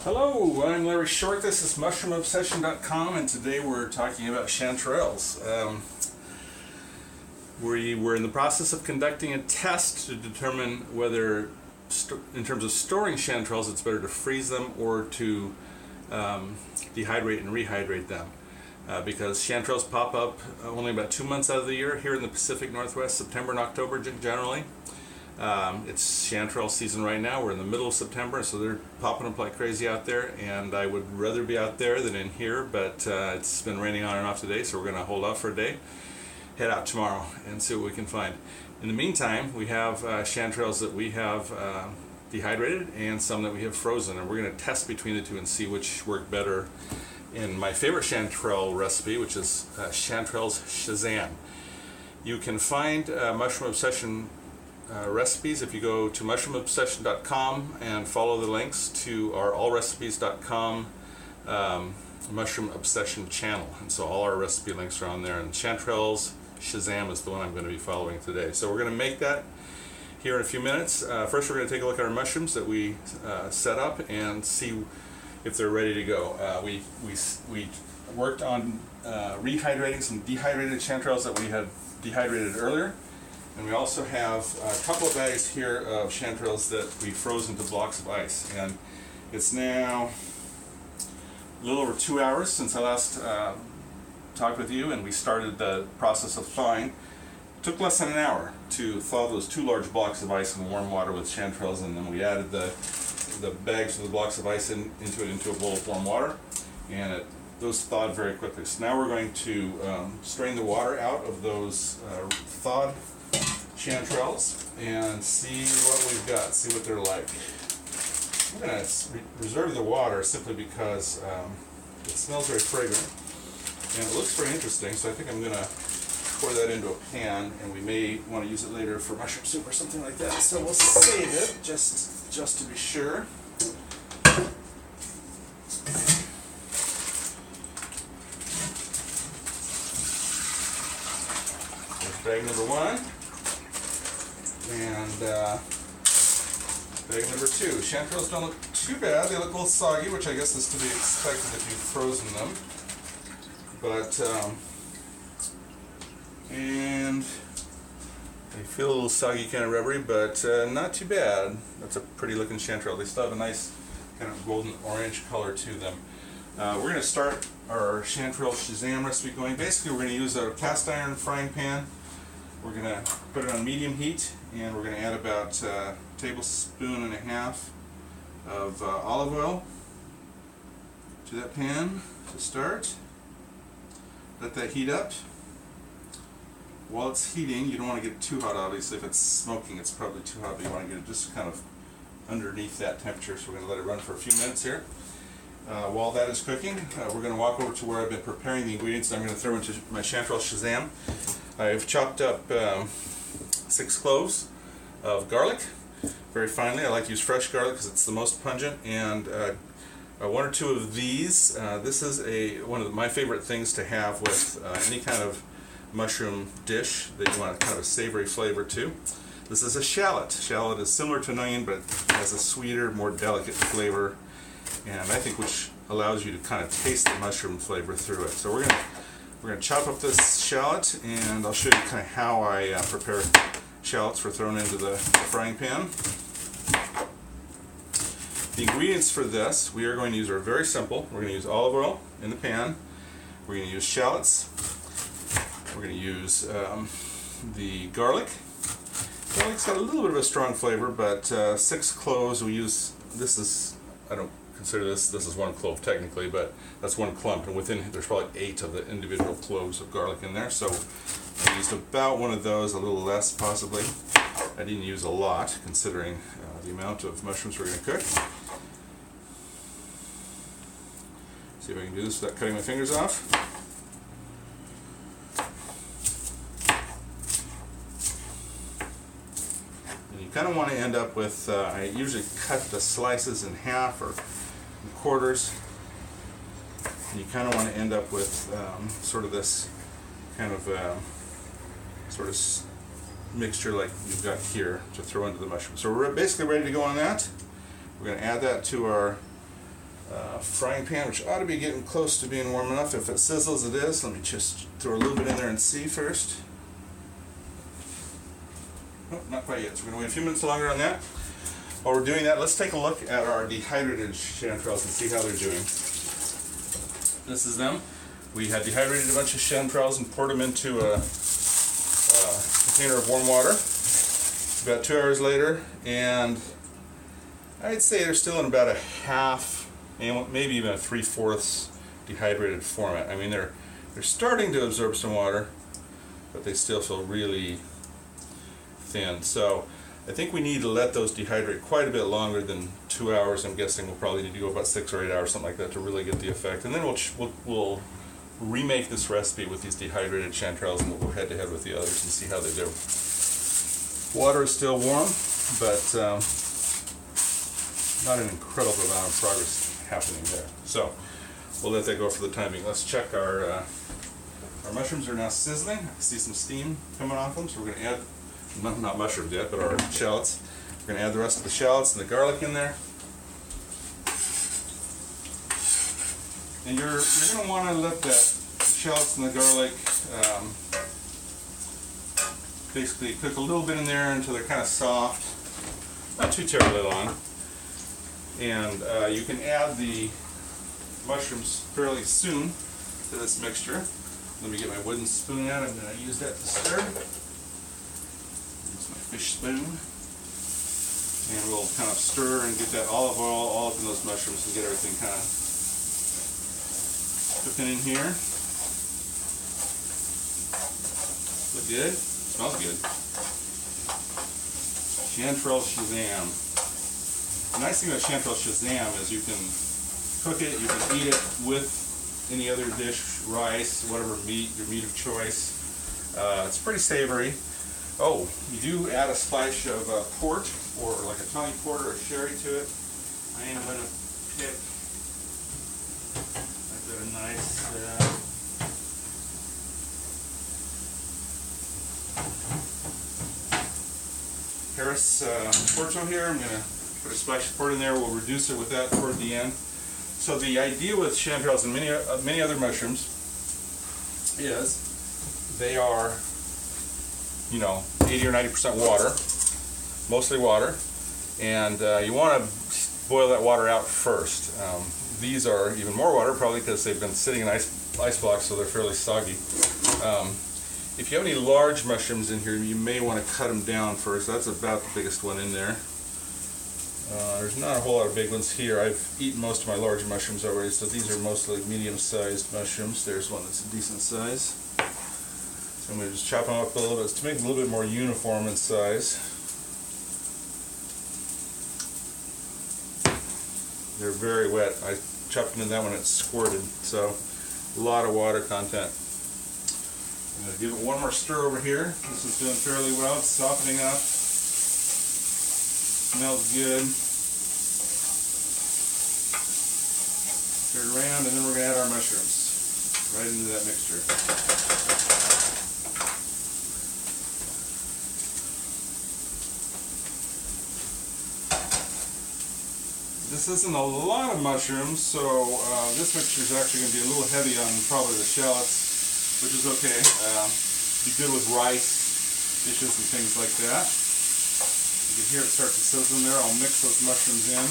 Hello, I'm Larry Short. This is mushroomobsession.com, and today we're talking about chanterelles. We were in the process of conducting a test to determine whether, in terms of storing chanterelles, it's better to freeze them or to dehydrate and rehydrate them. Because chanterelles pop up only about 2 months out of the year here in the Pacific Northwest, September and October generally. It's chanterelle season right now. We're in the middle of September, so they're popping up like crazy out there, and I would rather be out there than in here, but it's been raining on and off today, so we're going to hold off for a day, head out tomorrow and see what we can find. In the meantime, we have chanterelles that we have dehydrated and some that we have frozen, and we're going to test between the two and see which work better in my favorite chanterelle recipe, which is Chanterelles Shazam. You can find Mushroom Obsession recipes if you go to mushroomobsession.com and follow the links to our allrecipes.com Mushroom Obsession channel, and so all our recipe links are on there, and Chanterelles Shazam is the one I'm going to be following today. So we're going to make that here in a few minutes. First we're going to take a look at our mushrooms that we set up and see if they're ready to go. We worked on rehydrating some dehydrated chanterelles that we had dehydrated earlier. And we also have a couple of bags here of chanterelles that we froze into blocks of ice. And it's now a little over 2 hours since I last talked with you, and we started the process of thawing. It took less than an hour to thaw those 2 large blocks of ice in warm water with chanterelles, and then we added the bags with the blocks of ice into a bowl of warm water, and those thawed very quickly. So now we're going to strain the water out of those thawed chanterelles and see what we've got, see what they're like. I'm going to reserve the water simply because it smells very fragrant and it looks very interesting, so I think I'm going to pour that into a pan, and we may want to use it later for mushroom soup or something like that, so we'll save it just to be sure. There's bag number 1. And bag number 2. Chanterelles don't look too bad. They look a little soggy, which I guess is to be expected if you've frozen them. But, and they feel a little soggy, kind of rubbery, but not too bad. That's a pretty looking chanterelle. They still have a nice kind of golden orange color to them. We're going to start our Chanterelle Shazam recipe going. Basically, we're going to use a cast iron frying pan. We're going to put it on medium heat, and we're going to add about a tablespoon and a half of olive oil to that pan to start. Let that heat up. While it's heating, you don't want to get it too hot, obviously. If it's smoking, it's probably too hot, but you want to get it just kind of underneath that temperature, so we're going to let it run for a few minutes here. While that is cooking, we're going to walk over to where I've been preparing the ingredients that I'm going to throw into my Chanterelle Shazam. I've chopped up 6 cloves of garlic very finely. I like to use fresh garlic because it's the most pungent, and 1 or 2 of these. This is one of my favorite things to have with any kind of mushroom dish that you want kind of a savory flavor to. This is a shallot. Shallot is similar to an onion, but has a sweeter, more delicate flavor, and I think which allows you to kind of taste the mushroom flavor through it. So we're going to chop up this shallot, and I'll show you kind of how I prepare shallots for throwing into the frying pan. The ingredients for this we are going to use are very simple. We're going to use olive oil in the pan. We're going to use shallots. We're going to use the garlic. Garlic's got a little bit of a strong flavor, but 6 cloves we use. This is, I don't consider this is 1 clove technically, but that's 1 clump, and within there's probably 8 of the individual cloves of garlic in there, so I used about 1 of those, a little less possibly. I didn't use a lot considering the amount of mushrooms we're going to cook. See if I can do this without cutting my fingers off. You kind of want to end up with, I usually cut the slices in half or in quarters, and you kind of want to end up with sort of this kind of sort of mixture like you've got here to throw into the mushroom. So we're basically ready to go on that. We're going to add that to our frying pan, which ought to be getting close to being warm enough. If it sizzles, it is. Let me just throw a little bit in there and see first. Oh, not quite yet, so we're going to wait a few minutes longer on that. While we're doing that, let's take a look at our dehydrated chanterelles and see how they're doing. This is them. We had dehydrated a bunch of chanterelles and poured them into a container of warm water about 2 hours later, and I'd say they're still in about a half, maybe even a 3/4 dehydrated format. I mean, they're starting to absorb some water, but they still feel really thin. So I think we need to let those dehydrate quite a bit longer than 2 hours. I'm guessing we'll probably need to go about 6 or 8 hours, something like that, to really get the effect. And then we'll remake this recipe with these dehydrated chanterelles, and we'll go head to head with the others and see how they do. Water is still warm, but not an incredible amount of progress happening there. So we'll let that go for the time being. Let's check our mushrooms are now sizzling. I can see some steam coming off them, so we're going to add, not mushrooms yet, but our shallots. We're going to add the rest of the shallots and the garlic in there. And you're going to want to let the shallots and the garlic basically cook a little bit in there until they're kind of soft, not too terribly long. And you can add the mushrooms fairly soon to this mixture. Let me get my wooden spoon out. I'm going to use that to stir. Use my fish spoon. And we'll kind of stir and get that olive oil all up in those mushrooms and get everything kind of cooking in here. Look good? Smells good. Chanterelle Shazam. The nice thing about Chanterelle Shazam is you can cook it, you can eat it with any other dish, rice, whatever meat, your meat of choice. It's pretty savory. Oh, you do add a splash of port, or like a tawny port or a sherry to it. I am going to pick a nice Harris Porto here. I'm going to put a splash of port in there. We'll reduce it with that toward the end. So the idea with chanterelles and many other mushrooms is they are, 80 or 90% water, mostly water, and you want to boil that water out first. These are even more water, probably because they've been sitting in ice blocks, so they're fairly soggy. If you have any large mushrooms in here, you may want to cut them down first. That's about the biggest one in there. There's not a whole lot of big ones here. I've eaten most of my large mushrooms already, so these are mostly medium-sized mushrooms. There's one that's a decent size. So I'm going to just chop them up a little bit to make them a little bit more uniform in size. They're very wet. I chopped them in that one, it squirted, so a lot of water content. I'm going to give it one more stir over here. This is doing fairly well. It's softening up. Smells good. Stir it around, and then we're going to add our mushrooms right into that mixture. This isn't a lot of mushrooms, so this mixture is actually going to be a little heavy on probably the shallots, which is okay. Be good with rice dishes and things like that. You can hear it start to sizzle in there. I'll mix those mushrooms in.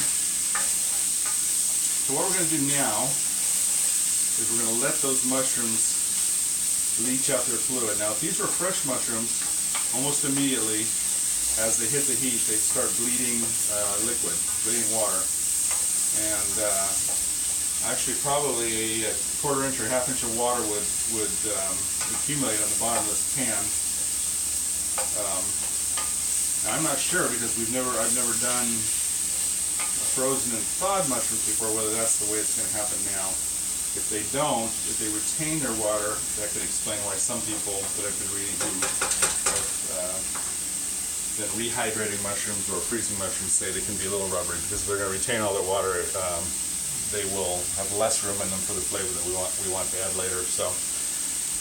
So what we're going to do now is we're going to let those mushrooms leach out their fluid. Now if these were fresh mushrooms, almost immediately as they hit the heat they start bleeding liquid, bleeding water. And actually probably a quarter-inch or half-inch of water would accumulate on the bottom of this pan. Now I'm not sure because I've never done frozen and thawed mushrooms before, whether that's the way it's going to happen now. If they don't, if they retain their water, that could explain why some people that I've been reading who have been rehydrating mushrooms or freezing mushrooms say they can be a little rubbery, because if they're going to retain all their water, they will have less room in them for the flavor that we want to add later. So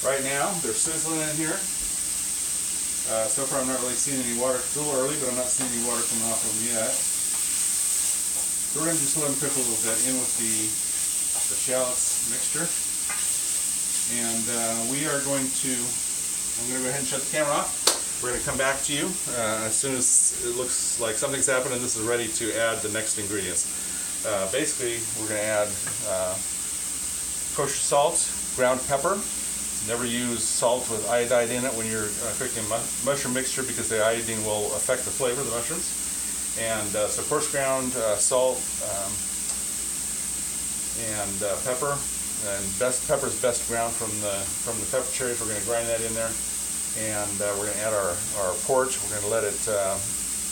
right now they're sizzling in here. So far I'm not really seeing any water. It's a little early, but I'm not seeing any water coming off of them yet. So we're going to just let them cook a little bit in with the shallots mixture. And we are going to, I'm going to go ahead and shut the camera off. We're going to come back to you as soon as it looks like something's happened and this is ready to add the next ingredients. Basically, we're going to add kosher salt, ground pepper. Never use salt with iodine in it when you're cooking a mushroom mixture because the iodine will affect the flavor of the mushrooms. And so coarse ground salt and pepper. And pepper is best ground from the pepper cherries. We're going to grind that in there. And we're going to add our port. We're going to let it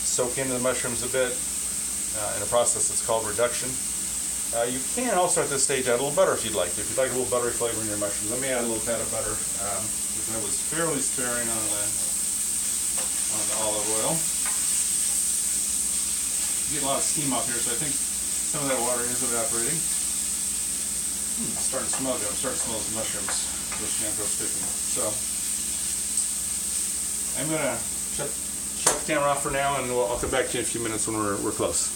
soak into the mushrooms a bit in a process that's called reduction. You can also at this stage add a little butter if you'd like. If you'd like a little buttery flavor in your mushrooms, let me add a little pat of butter because I was fairly sparing on the olive oil. You get a lot of steam off here, so I think some of that water is evaporating. It's starting to smell good. I'm starting to smell those mushrooms, those chanterelles cooking. So I'm going to shut the camera off for now, and I'll come back to you in a few minutes when we're close.